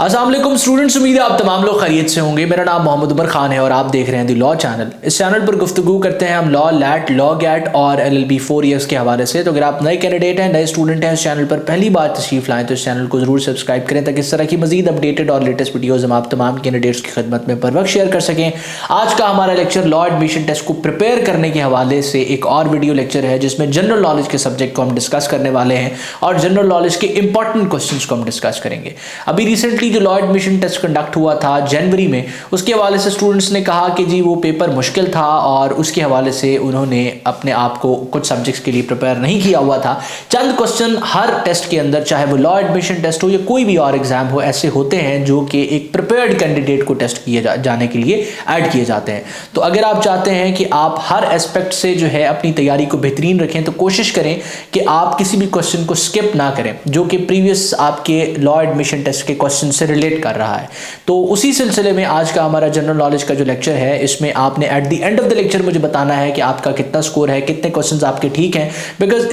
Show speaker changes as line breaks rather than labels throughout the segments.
अस्सलाम वालेकुम स्टूडेंट्स, उम्मीद है आप तमाम लोग खैरियत से होंगे। मेरा नाम मोहम्मद उमर खान है और आप देख रहे हैं दी लॉ चैनल। इस चैनल पर गुफ्तगू करते हैं हम लॉ, लैट, लॉ गैट और LLB 4 ईयर्स के हवाले से। तो अगर आप नए कैंडिडेट हैं, नए स्टूडेंट हैं, इस चैनल पर पहली बार तशरीफ लाएं तो इस चैनल को जरूर सब्सक्राइब करें ताकि इस तरह की मजीद अपडेटेड और लेटेस्ट वीडियोज़ हम आप तमाम कैंडिडेट्स की खिदमत में बर वक्त शेयर कर सकें। आज का हमारा लेक्चर लॉ एडमिशन टेस्ट को प्रिपेयर करने के हवाले से एक और वीडियो लेक्चर है जिसमें जनरल नॉलेज के सब्जेक्ट को हम डिस्कस करने वाले हैं और जनरल नॉलेज के इंपॉर्टेंट क्वेश्चंस को हम डिस्कस करेंगे। अभी रिसेंटली जो लॉ एडमिशन टेस्ट कंडक्ट हुआ था जनवरी में, उसके हवाले से स्टूडेंट्स ने कहा कि जी वो पेपर मुश्किल था और उसके हवाले से उन्होंने अपने आप को कुछ सब्जेक्ट्स के लिए प्रिपेयर नहीं किया हुआ था। चंद क्वेश्चन हर टेस्ट के अंदर, चाहे वो लॉ एडमिशन टेस्ट हो या कोई भी और एग्जाम हो, ऐसे होते हैं जो कि एक प्रिपेयर्ड कैंडिडेट को टेस्ट किए जाने के लिए ऐड किए जाते हैं। तो अगर आप चाहते हैं कि आप हर एस्पेक्ट से जो है अपनी तैयारी को बेहतरीन रखें तो कोशिश करें कि आप किसी भी क्वेश्चन को स्किप ना करें जो कि प्रीवियस आपके लॉ एडमिशन टेस्ट के क्वेश्चन से रिलेट कर रहा है। तो उसी सिलसिले में आज का हमारा जनरल नॉलेज का जो लेक्चर है, इसमें आपने at the end of the lecture मुझे बताना है कि आपका कितना स्कोर है, कितने क्वेश्चंस आपके ठीक हैं। बिकॉज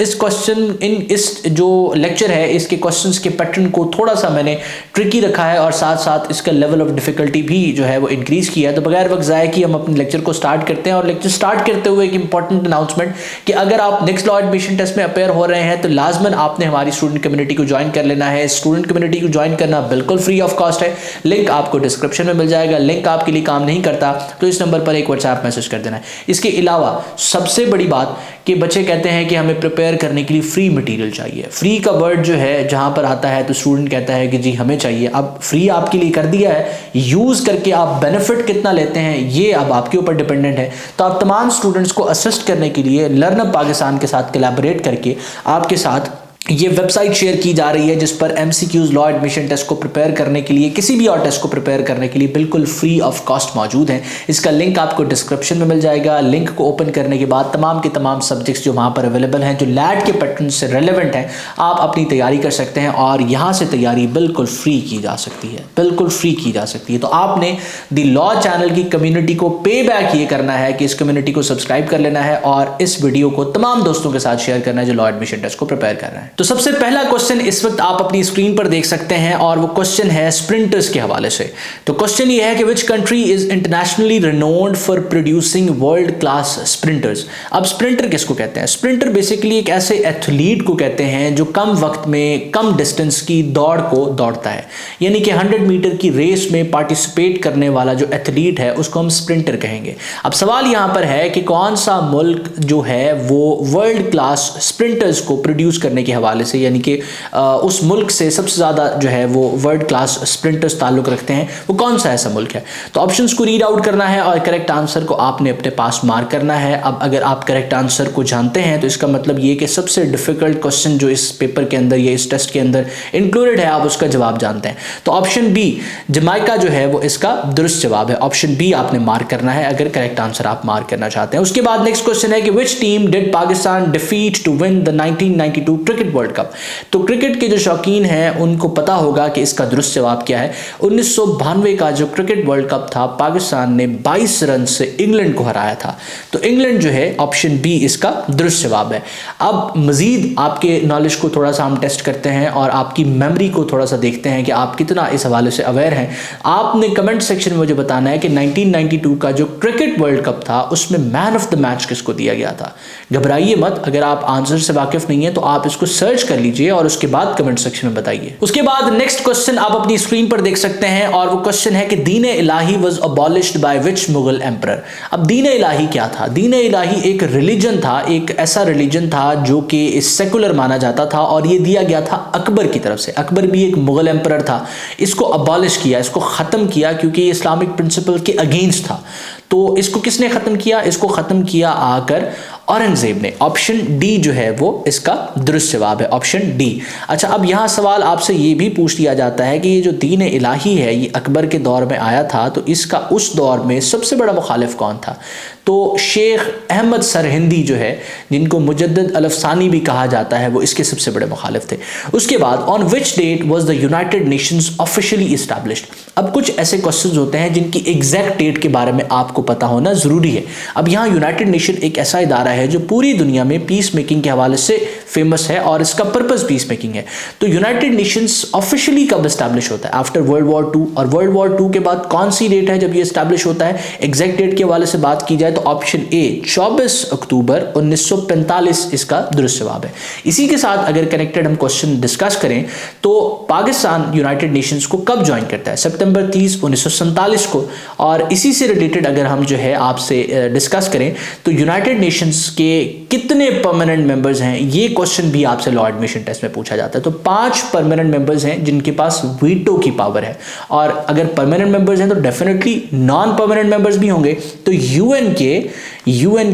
इस जो लेक्चर है इसके क्वेश्चंस के पैटर्न को थोड़ा सा मैंने ट्रिकी रखा है और साथ साथ इसका लेवल ऑफ डिफिकल्टी भी जो है वो इंक्रीज किया है। तो बगैर वक्त ज़ाया कि हम अपने लेक्चर को स्टार्ट करते हैं। और लेक्चर स्टार्ट करते हुए एक इंपॉर्टेंट अनाउंसमेंट कि अगर आप नेक्स्ट लॉ एडमिशन टेस्ट में अपेयर हो रहे हैं तो लाजमन आपने हमारी स्टूडेंट कम्युनिटी को ज्वाइन कर लेना है। स्टूडेंट कम्युनिटी को ज्वाइन करना बिल्कुल फ्री ऑफ कॉस्ट है। लिंक आपको डिस्क्रिप्शन में मिल जाएगा। लिंक आपके लिए काम नहीं करता तो इस नंबर पर एक व्हाट्सएप मैसेज कर देना है। इसके अलावा सबसे बड़ी बात कि बच्चे कहते हैं कि हमें प्रिपेयर करने के लिए फ्री मटेरियल चाहिए। फ्री का वर्ड जो है जहां पर आता है तो स्टूडेंट कहता है कि जी हमें चाहिए। अब फ्री आपके लिए कर दिया है, यूज करके आप बेनिफिट कितना लेते हैं ये अब आपके ऊपर डिपेंडेंट है। तो आप तमाम स्टूडेंट्स को असिस्ट करने के लिए लर्नअप पाकिस्तान के साथ कोलैबोरेट करके आपके साथ ये वेबसाइट शेयर की जा रही है जिस पर MCQs लॉ एडमिशन टेस्ट को प्रिपेयर करने के लिए, किसी भी और टेस्ट को प्रिपेयर करने के लिए बिल्कुल फ्री ऑफ कॉस्ट मौजूद है। इसका लिंक आपको डिस्क्रिप्शन में मिल जाएगा। लिंक को ओपन करने के बाद तमाम के तमाम सब्जेक्ट्स जो वहाँ पर अवेलेबल हैं, जो लैट के पैटर्न से रेलेवेंट हैं, आप अपनी तैयारी कर सकते हैं और यहाँ से तैयारी बिल्कुल फ्री की जा सकती है, बिल्कुल फ्री की जा सकती है। तो आपने दी लॉ चैनल की कम्युनिटी को पे बैक ये करना है कि इस कम्युनिटी को सब्सक्राइब कर लेना है और इस वीडियो को तमाम दोस्तों के साथ शेयर करना है जो लॉ एडमिशन टेस्ट को प्रिपेयर कर रहे हैं। तो सबसे पहला क्वेश्चन इस वक्त आप अपनी स्क्रीन पर देख सकते हैं और वो क्वेश्चन है स्प्रिंटर्स के हवाले से। तो क्वेश्चन ये है कि which country is internationally renowned for producing world class sprinters. अब स्प्रिंटर किसको कहते हैं? स्प्रिंटर बेसिकली एक ऐसे एथलीट को कहते हैं जो कम वक्त में कम डिस्टेंस की दौड़ को दौड़ता है, यानी कि 100 मीटर की रेस में पार्टिसिपेट करने वाला जो एथलीट है उसको हम स्प्रिंटर कहेंगे। अब सवाल यहां पर है कि कौन सा मुल्क जो है वो वर्ल्ड क्लास स्प्रिंटर्स को प्रोड्यूस करने के हवाले से, यानी कि उस मुल्क से सबसे ज़्यादा जो है वो वर्ल्ड क्लास स्प्रिंटर्स ताल्लुक़ रखते हैं, वो कौन सा ऐसा मुल्क है। तो ऑप्शंस को रीड आउट करना है और करेक्ट आंसर को आपने अपने पास मार्क करना है। अब अगर आप करेक्ट आंसर को जानते हैं तो इसका मतलब ये कि सबसे डिफिकल्ट क्वेश्चन जो इस पेपर के अंदर या इस टेस्ट के अंदर इंक्लूडेड है आप उसका जवाब जानते हैं। तो ऑप्शन बी जमाइका जो है वो इसका दुरुस्त जवाब है। ऑप्शन बी आपने मार्क करना है अगर करेक्ट आंसर आप मार्क करना चाहते हैं। उसके बाद नेक्स्ट क्वेश्चन है कि which team did Pakistan defeat to win the 1992 cricket world cup. तो क्रिकेट के जो शौकीन हैं उनको पता होगा कि इसका दुरुस्त जवाब क्या है। 1992 का जो क्रिकेट वर्ल्ड कप था, पाकिस्तान ने 22 रन से इंग्लैंड को हराया था। तो इंग्लैंड जो है ऑप्शन बी इसका दुरुस्त जवाब है। अब मजीद आपके नॉलेज को थोड़ा सा हम टेस्ट करते हैं और आपकी मेमोरी को थोड़ा सा देखते हैं कि आप कितना इस हवाले से अवेयर हैं। आपने कमेंट सेक्शन में मुझे बताना है कि 1992 का जो क्रिकेट वर्ल्ड कप था उसमें मैन ऑफ द मैच किसको दिया गया था। घबराइए मत, अगर आप आंसर से वाकिफ नहीं है तो आप इसको सर्च कर लीजिए और उसके बाद कमेंट सेक्शन में बताइए। उसके बाद नेक्स्ट क्वेश्चन आप अपनी स्क्रीन पर देख सकते हैं और वो क्वेश्चन है कि Din Ilahi was abolished by which Mughal emperor. अब दीन इलाही क्या था? दीन इलाही एक रिलीजन था, एक ऐसा रिलीजन था जो कि सेकुलर माना जाता था और ये दिया गया था अकबर की तरफ से। अकबर भी एक मुगल एम्परर था। इसको अबॉलिश किया, इसको खत्म किया क्योंकि ये इस्लामिक प्रिंसिपल के अगेंस्ट था। तो इसको किसने खत्म किया? इसको खत्म किया आकर औरंगजेब ने। ऑप्शन डी जो है वो इसका दुरुस्त जवाब है, ऑप्शन डी। अच्छा, अब यहाँ सवाल आपसे ये भी पूछ लिया जाता है कि ये जो दीन इलाही है ये अकबर के दौर में आया था, तो इसका उस दौर में सबसे बड़ा मुखालिफ कौन था? तो शेख अहमद सरहिंदी जो है, जिनको मुजद्दिद अल-अफ़सानी भी कहा जाता है, वो इसके सबसे बड़े मुखालिफ थे। उसके बाद on which date was the United Nations officially established. अब कुछ ऐसे क्वेश्चंस होते हैं जिनकी एग्जैक्ट डेट के बारे में आपको पता होना जरूरी है। अब यहाँ यूनाइटेड नेशन एक ऐसा इदारा है जो पूरी दुनिया में पीस मेकिंग के हवाले से फेमस है और इसका पर्पस पीस मेकिंग है। तो यूनाइटेड नेशंस ऑफिशियली कब एस्टैब्लिश होता है? After world war II। और वर्ल्ड वॉर II के बाद कौन सी डेट है जब ये एस्टैब्लिश होता है? एग्जैक्ट डेट के हवाले से बात की जाए तो ऑप्शन ए 24 अक्टूबर 1945 इसका दुरुस्त जवाब है। इसी के साथ अगर कनेक्टेड हम क्वेश्चन डिस्कस करें तो पाकिस्तान यूनाइटेड नेशंस को कब ज्वाइन करता है? सितंबर 30 1947 को। और इसी से रिलेटेड अगर हम जो है आपसे डिस्कस करें तो यूनाइटेड नेशंस के कितने परमानेंट मेंबर्स हैं, ये क्वेश्चन भी आपसे लॉ एडमिशन टेस्ट में पूछा जाता है। तो 5 परमानेंट मेंबर्स हैं जिनके पास वीटो की पावर है, और अगर परमानेंट मेंबर्स हैं तो डेफिनेटली नॉन परमानेंट मेंबर्स भी होंगे। तो यूएन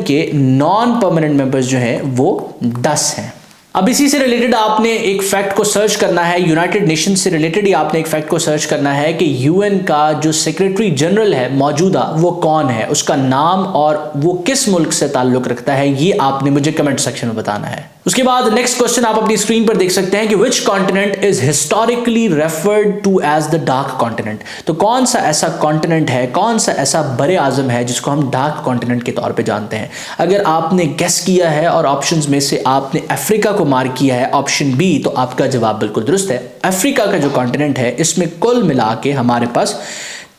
के नॉन परमानेंट मेंबर्स जो हैं वो 10 हैं। अब इसी से रिलेटेड आपने एक फैक्ट को सर्च करना है, यूनाइटेड नेशंस से रिलेटेड ही आपने एक फैक्ट को सर्च करना है कि यूएन का जो सेक्रेटरी जनरल है मौजूदा वो कौन है, उसका नाम और वो किस मुल्क से ताल्लुक रखता है, ये आपने मुझे कमेंट सेक्शन में बताना है। उसके बाद नेक्स्ट क्वेश्चन आप अपनी स्क्रीन पर देख सकते हैं कि which continent is historically referred to as the dark continent. तो कौन सा ऐसा कॉन्टिनेंट है, कौन सा ऐसा बरे आजम है जिसको हम डार्क कॉन्टिनेंट के तौर पे जानते हैं? अगर आपने गेस किया है और ऑप्शंस में से आपने अफ्रीका को मार्क किया है ऑप्शन बी, तो आपका जवाब बिल्कुल दुरुस्त है। अफ्रीका का जो कॉन्टिनेंट है इसमें कुल मिला के हमारे पास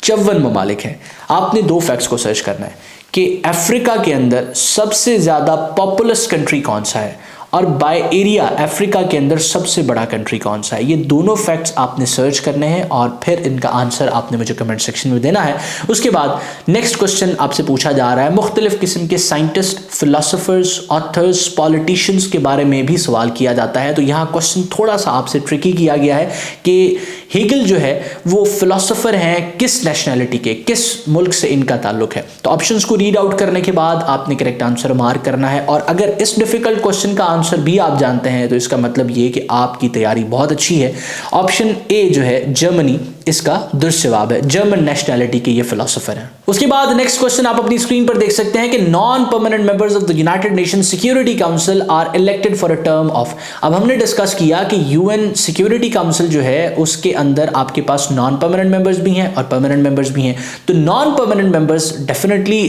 54 ममालिक हैं। आपने 2 फैक्ट्स को सर्च करना है कि अफ्रीका के अंदर सबसे ज्यादा पॉपुलस कंट्री कौन सा है और बाय एरिया अफ्रीका के अंदर सबसे बड़ा कंट्री कौन सा है। ये दोनों फैक्ट्स आपने सर्च करने हैं और फिर इनका आंसर आपने मुझे कमेंट सेक्शन में देना है। उसके बाद नेक्स्ट क्वेश्चन आपसे पूछा जा रहा है, मुख्तलिफ किस्म के साइंटिस्ट, फिलोसोफर्स, ऑथर्स, पॉलिटिशियंस के बारे में भी सवाल किया जाता है। तो यहाँ क्वेश्चन थोड़ा सा आपसे ट्रिकी किया गया है कि हेगल जो है वो फिलोसोफर हैं किस नेशनैलिटी के, किस मुल्क से इनका ताल्लुक है। तो ऑप्शंस को रीड आउट करने के बाद आपने करेक्ट आंसर मार्क करना है, और अगर इस डिफिकल्ट क्वेश्चन का आंसर भी आप जानते हैं तो इसका मतलब ये कि आपकी तैयारी बहुत अच्छी है। ऑप्शन ए जो है जर्मनी इसका दुरुस्त जवाब है, जर्मन नेशनैलिटी के ये फिलोसोफर हैं। उसके बाद नेक्स्ट क्वेश्चन आप अपनी स्क्रीन पर देख सकते हैं कि non permanent members of the United Nation Security Council are elected for a term of. अब हमने डिस्कस किया कि यूएन सिक्योरिटी काउंसिल जो है उसके अंदर आपके पास नॉन परमानेंट मेंबर्स भी हैं और परमानेंट मेंबर्स भी हैं। तो नॉन परमानेंट मेंबर्स डेफिनेटली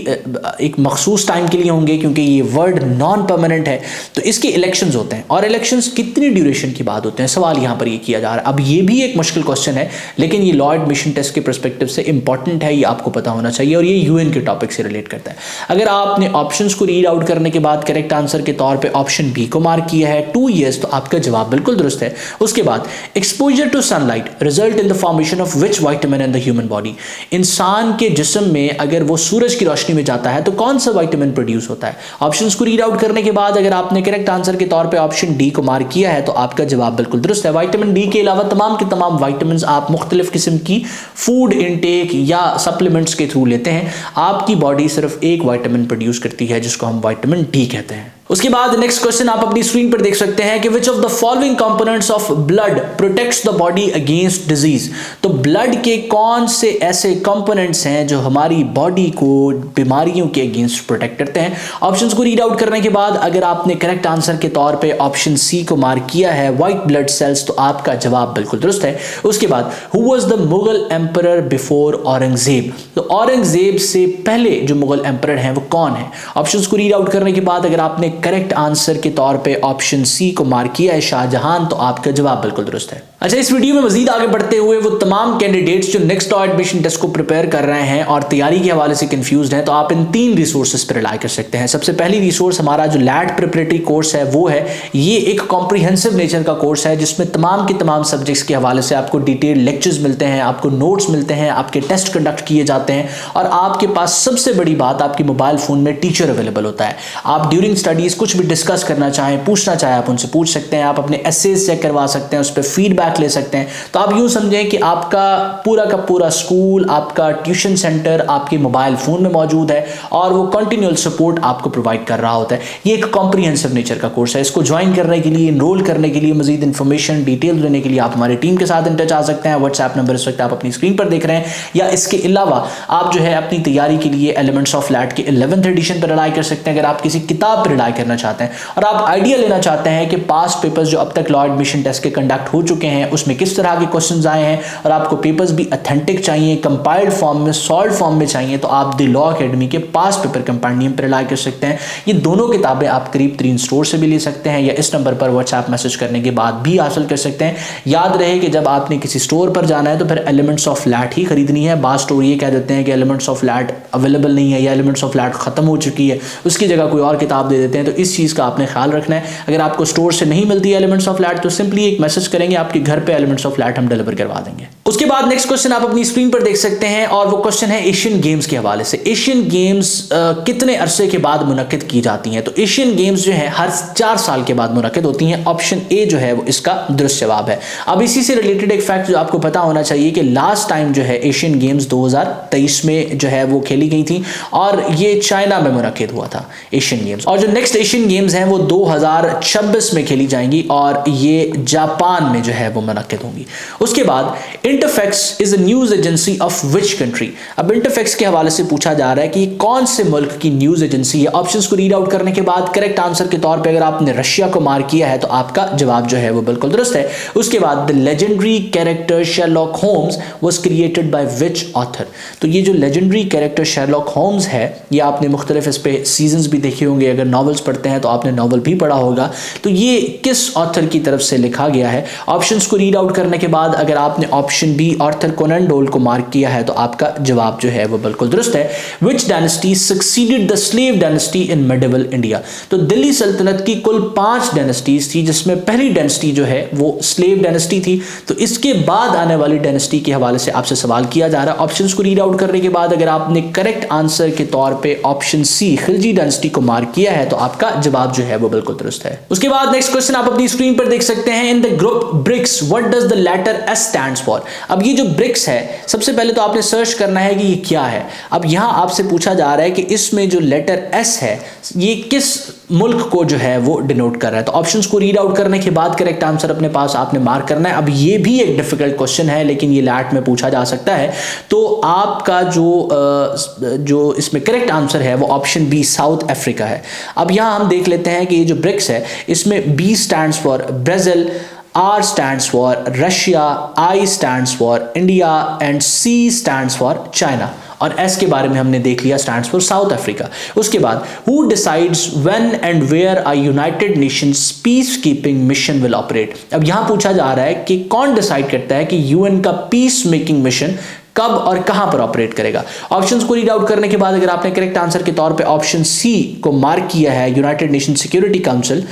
एक मखसूस टाइम के लिए होंगे क्योंकि ये वर्ड नॉन परमानेंट है। तो इसके इलेक्शंस होते हैं, और इलेक्शंस कितनी ड्यूरेशन के बाद होते हैं, सवाल यहां पर ये किया जा रहा है। अब ये भी एक मुश्किल क्वेश्चन है, लेकिन ये लॉ एडमिशन टेस्ट के पर्सपेक्टिव से इंपॉर्टेंट है, ये आपको पता होना चाहिए, और ये यूएन के टॉपिक से रिलेट करता है। अगर आपने ऑप्शंस को रीड आउट करने के बाद करेक्ट आंसर के तौर पे ऑप्शन बी को मार्क किया है 2 years, तो आपका जवाब बिल्कुल दुरुस्त है। उसके बाद exposure to sunlight result in the formation of which vitamin in the human body. इंसान के जिस्म में अगर वो सूरज की रोशनी में जाता है तो कौन सा विटामिन प्रोड्यूस होता है? ऑप्शंस को रीड आउट करने के बाद अगर आपने करेक्ट आंसर के तौर पे ऑप्शन डी को मार्क किया है तो आपका जवाब बिल्कुल दुरुस्त है। विटामिन डी के अलावा तमाम के तमाम विटामिन आप मुख्तलिफ किस्म की फूड इनटेक या सप्लीमेंट्स के थ्रू लेते हैं। आपकी बॉडी सिर्फ एक विटामिन प्रोड्यूस करती है जिसको हम विटामिन डी कहते हैं। उसके बाद नेक्स्ट क्वेश्चन आप अपनी स्क्रीन पर देख सकते हैं कि which of the following components of blood protects the body against disease. तो ब्लड के कौन से ऐसे कंपोनेंट्स हैं जो हमारी बॉडी को बीमारियों के अगेंस्ट प्रोटेक्ट करते हैं? ऑप्शंस को रीड आउट करने के बाद अगर आपने करेक्ट आंसर के तौर पे ऑप्शन सी को मार्क किया है व्हाइट ब्लड सेल्स, तो आपका जवाब बिल्कुल दुरुस्त है। उसके बाद who was the Mughal emperor before Aurangzeb. तो औरंगजेब से पहले जो मुगल एम्परर हैं वो कौन है? ऑप्शंस को रीड आउट करने के बाद अगर आपने करेक्ट आंसर के तौर पे ऑप्शन सी को मार्क किया है शाहजहां, तो आपका जवाब बिल्कुल दुरुस्त है। अच्छा, इस वीडियो में मजीद आगे बढ़ते हुए वो तमाम कैंडिडेट्स जो नेक्स्ट लॉ एडमिशन टेस्ट को प्रिपेयर कर रहे हैं और तैयारी के हवाले से कंफ्यूज्ड हैं, तो आप इन 3 रिसोर्सेज पर रिलाई कर सकते हैं। सबसे पहली रिसोर्स हमारा जो लैट प्रिपरेटरी कोर्स है वो है, ये एक कॉम्प्रिहेंसिव नेचर का कोर्स है जिसमें तमाम के तमाम सब्जेक्ट्स के हवाले से आपको डिटेल लेक्चर्स मिलते हैं, आपको नोट्स मिलते हैं, आपके टेस्ट कंडक्ट किए जाते हैं, और आपके पास सबसे बड़ी बात आपकी मोबाइल फोन में टीचर अवेलेबल होता है। आप ड्यूरिंग स्टडीज कुछ भी डिस्कस करना चाहें, पूछना चाहें, आप उनसे पूछ सकते हैं, आप अपने एसेज चेक करवा सकते हैं, उस पर फीडबैक ले सकते हैं। तो आप यूं समझें कि आपका पूरा का पूरा स्कूल, आपका ट्यूशन सेंटर आपके मोबाइल फोन में मौजूद है और वो कंटिन्यूअल सपोर्ट आपको प्रोवाइड कर रहा होता है। ये एक कॉम्प्रिहेंसिव नेचर का कोर्स है। इसको ज्वाइन करने के लिए, इनरोल करने के लिए, मजीद इन्फॉर्मेशन डिटेल लेने के लिए आप हमारी टीम के साथ इन टच आ सकते हैं। व्हाट्सएप नंबर इस वक्त आप अपनी स्क्रीन पर देख रहे हैं, या इसके अलावा आप जो है अपनी तैयारी के लिए एलिमेंट्स ऑफ लैट के 11th एडिशन पर रिलाई कर सकते हैं। अगर आप किसी किताब पर रिलाई करना चाहते हैं और आप आइडिया लेना चाहते हैं कि पास्ट पेपर्स जो अब तक लॉ एडमिशन टेस्ट के कंडक्ट हो चुके हैं हैं, उसमें किस तरह के क्वेश्चंस आए हैं, और आपको पेपर्स भी अथेंटिक चाहिए, कंपाइल्ड फॉर्म में, सॉल्व फॉर्म में चाहिए, तो आप द लॉ अकेडमी के पास पेपर कंपाइंडियम पर रिलाय कर सकते हैं। ये दोनों किताबें आप करीब 3 स्टोर से भी ले सकते हैं या इस नंबर पर व्हाट्सएप मैसेज करने के बाद भी हासिल कर सकते हैं। याद रहे कि जब आपने किसी स्टोर पर जाना है तो फिर एलिमेंट्स ऑफ लैट ही खरीदनी है। बात स्टोर ये कह देते हैं कि एलिमेंट्स ऑफ लैट अवेलेबल नहीं है या एलिमेंट्स ऑफ लैट खत्म हो चुकी है, उसकी जगह कोई और किताब दे देते हैं, तो इस चीज़ का आपने ख्याल रखना है। अगर आपको स्टोर से नहीं मिलती है एलिमेंट्स ऑफ लैट तो सिंपली एक मैसेज करेंगे, आपके घर पे एलिमेंट्स ऑफ लैट हम डिलीवर करवा देंगे। उसके बाद नेक्स्ट क्वेश्चन आप अपनी स्क्रीन पर देख सकते हैं और वो क्वेश्चन है एशियन गेम्स के हवाले से। एशियन गेम्स कितने अरसे के बाद मुनक्किद की जाती हैं? तो एशियन गेम्स जो है हर 4 साल के बाद मुनक्किद होती हैं। ऑप्शन ए जो है वो इसका दुरुस्त जवाब है। अब इसी से रिलेटेड एक फैक्ट जो आपको पता होना चाहिए कि लास्ट टाइम जो है एशियन गेम्स 2023 में जो है वो खेली गई थी और ये चाइना में मुनक्किद हुआ था एशियन गेम्स। और जो नेक्स्ट एशियन गेम्स हैं वो 2026 में खेली जाएंगी और ये जापान में जो है वो मुनक्किद होंगी। उसके बाद Interfax is a news agency of which country. अब इंटरफैक्स के हवाले से पूछा जा रहा है कि कौन से मुल्क की न्यूज एजेंसी है। ऑप्शंस को रीड आउट करने के बाद करेक्ट आंसर के तौर पे अगर आपने रशिया को मार्क किया है तो आपका जवाब जो है वो बिल्कुल दुरुस्त है। उसके बाद the legendary character Sherlock Holmes was created by which author. तो ये जो लेजेंडरी कैरेक्टर शेरलॉक होम्स है ये आपने मुख्तलिफ इस पे सीजन्स भी देखे होंगे, अगर नॉवेल्स पढ़ते हैं तो आपने नॉवल भी पढ़ा होगा। तो ये किस ऑथर की तरफ से लिखा गया है? ऑप्शंस को रीड आउट करने के बाद अगर आपने option B Arthur Conan Doyle को मार्क किया है तो आपका जवाब जो है वो बिल्कुल दुरुस्त है। विच dynasty succeeded the slave dynasty in medieval India. तो दिल्ली सल्तनत की कुल 5 डायनेस्टीज थी जिसमें पहली डायनेस्टी जो है वो स्लेव डायनेस्टी थी। तो इसके बाद आने वाली डायनेस्टी के हवाले से आपसे सवाल किया जा रहा है। ऑप्शंस को रीड आउट करने के बाद अगर आपने करेक्ट आंसर के तौर पे ऑप्शन सी खिलजी डायनेस्टी को मार्क किया है तो आपका जवाब जो है वो बिल्कुल दुरुस्त है। उसके बाद नेक्स्ट क्वेश्चन आप अपनी स्क्रीन पर देख सकते हैं। In the group BRICS what does the letter S stands for. अब ये जो ब्रिक्स है सबसे पहले तो आपने सर्च करना है कि ये क्या है। अब यहां आपसे पूछा जा रहा है कि इसमें जो लेटर एस है ये किस मुल्क को जो है वो डिनोट कर रहा है। तो ऑप्शंस को रीड आउट करने के बाद करेक्ट आंसर अपने पास आपने मार्क करना है। अब ये भी एक डिफिकल्ट क्वेश्चन है लेकिन ये लैट में पूछा जा सकता है। तो आपका जो इसमें करेक्ट आंसर है वो ऑप्शन बी साउथ अफ्रीका है। अब यहां हम देख लेते हैं कि ये जो ब्रिक्स है इसमें B stands for Brazil, R stands for Russia, I stands for India and C stands for China। और S के बारे में हमने देख लिया, stands for South Africa। उसके बाद who decides when and where a United Nations peacekeeping mission will operate। अब यहाँ पूछा जा रहा है कि कौन डिसाइड करता है कि UN का पीस मेकिंग मिशन कब और कहां पर ऑपरेट करेगा। ऑप्शंस को रीड आउट करने के बाद अगर आपने करेक्ट आंसर के तौर पे ऑप्शन सी को मार्क किया है यूनाइटेड नेशन सिक्योरिटी काउंसिल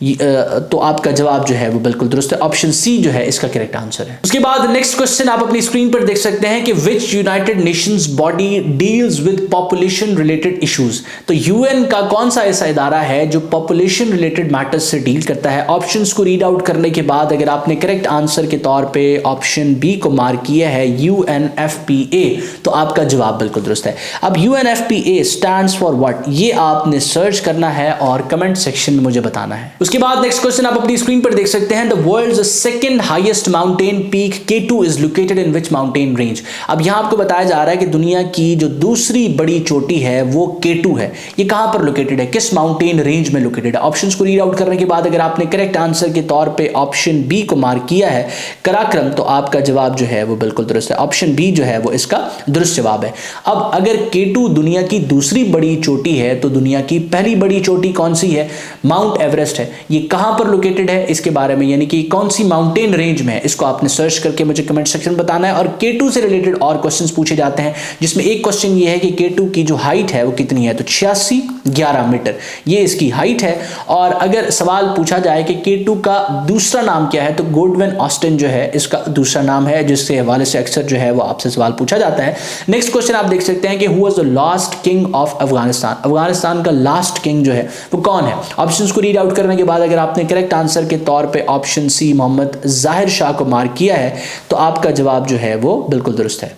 तो आपका जवाब जो है वो बिल्कुल दुरुस्त है। ऑप्शन सी जो है इसका करेक्ट आंसर है। उसके बाद नेक्स्ट क्वेश्चन आप अपनी स्क्रीन पर देख सकते हैं कि which United Nations body deals with population related issues. तो यूएन का कौन सा ऐसा इदारा है जो पॉपुलेशन रिलेटेड मैटर्स से डील करता है। ऑप्शंस को रीड आउट करने के बाद अगर आपने करेक्ट आंसर के तौर पे ऑप्शन बी को मार्क किया है UNFPA तो आपका जवाब बिल्कुल दुरुस्त है। अब UNFPA स्टैंड्स फॉर व्हाट ये आपने सर्च करना है और कमेंट सेक्शन में मुझे बताना है। उसके बाद नेक्स्ट क्वेश्चन आप अपनी स्क्रीन पर देख सकते हैं। The world's second highest mountain peak K2 is located in which mountain range. अब यहां आपको बताया जा रहा है कि दुनिया की जो दूसरी बड़ी चोटी है वो K2 है। ये कहां पर लोकेटेड है, किस माउंटेन रेंज में लोकेटेड है। ऑप्शंस को रीड आउट करने के बाद अगर आपने करेक्ट आंसर के तौर पे ऑप्शन बी को मार्क किया है कराक्रम तो आपका जवाब जो है वो बिल्कुल दुरुस्त है। ऑप्शन बी जो है वो इसका दुरुस्त जवाब है। अब अगर K2 दुनिया की दूसरी बड़ी चोटी है तो दुनिया की पहली बड़ी चोटी कौन सी है, माउंट एवरेस्ट है। ये कहां पर लोकेटेड है इसके बारे में यानी कि कौन सी माउंटेन रेंज में है इसको आपने सर्च करके मुझे कमेंट सेक्शन में बताना है। और K2 से रिलेटेड और क्वेश्चंस पूछे जाते हैं जिसमें एक क्वेश्चन ये है कि K2 की जो हाइट है वो कितनी है, तो 8611 मीटर ये इसकी हाइट है। और अगर सवाल पूछा जाए कि K2 का दूसरा नाम क्या है तो गोल्डविन ऑस्टिन जो है इसका दूसरा नाम है जिसके हवाले से अक्सर जो है वो आपसे सवाल पूछा जाता है। नेक्स्ट क्वेश्चन आप देख सकते हैं कि who was the last king of Afghanistan. Afghanistan का लास्ट किंग जो है वो कौन है। ऑप्शंस को रीड आउट करने के बाद अगर आपने करेक्ट आंसर के तौर पे ऑप्शन सी मोहम्मद जाहिर शाह को मार्क किया है तो आपका जवाब जो है वो बिल्कुल दुरुस्त है।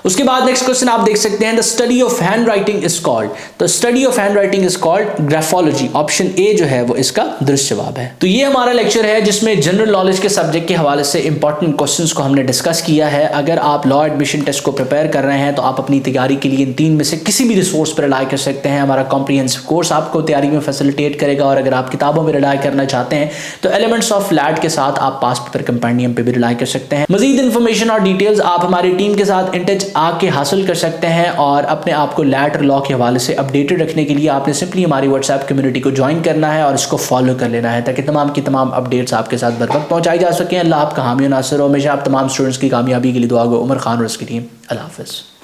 उसके बाद नेक्स्ट क्वेश्चन आप देख सकते हैं, the study of hand writing is called, the study of hand writing is called graphology. Option A जो है वो इसका दुरुस्त जवाब है। तो ये हमारा लेक्चर है जिसमें जनरल नॉलेज के सब्जेक्ट के हवाले से इंपॉर्टेंट क्वेश्चंस को हमने डिस्कस किया है। अगर आप लॉ एडमिशन टेस्ट को प्रिपेयर कर रहे हैं तो आप अपनी तैयारी के लिए इन 3 में से किसी भी रिसोर्स पर रिलाई कर सकते हैं। हमारा कॉम्प्रिहेंसिव कोर्स आपको तैयारी में फैसिलिटेट करेगा, और अगर आप किताबों में रिलाई करना चाहते हैं तो एलिमेंट्स ऑफ लैट के साथ आप पास्ट पेपर कंपेंडियम पे भी रिलाई कर सकते हैं। मजीद इन्फॉर्मेशन और डिटेल्स आप हमारी टीम के साथ इन टच आके हासिल कर सकते हैं, और अपने आप को लैट और लॉ के हवाले से अपडेटेड रखने के लिए आपने सिंपली हमारी व्हाट्सएप कम्युनिटी को ज्वाइन करना है और इसको फॉलो कर लेना है, ताकि तमाम की तमाम अपडेट्स आपके साथ बर वक्त पहुंचाई जा सकें। अल्लाह आपका हामी नासिर हो। हमेशा आप तमाम स्टूडेंट्स की कामयाबी के लिए दुआ गो। उमर खान और उसकी टीम। अल्लाह हाफ़िज़।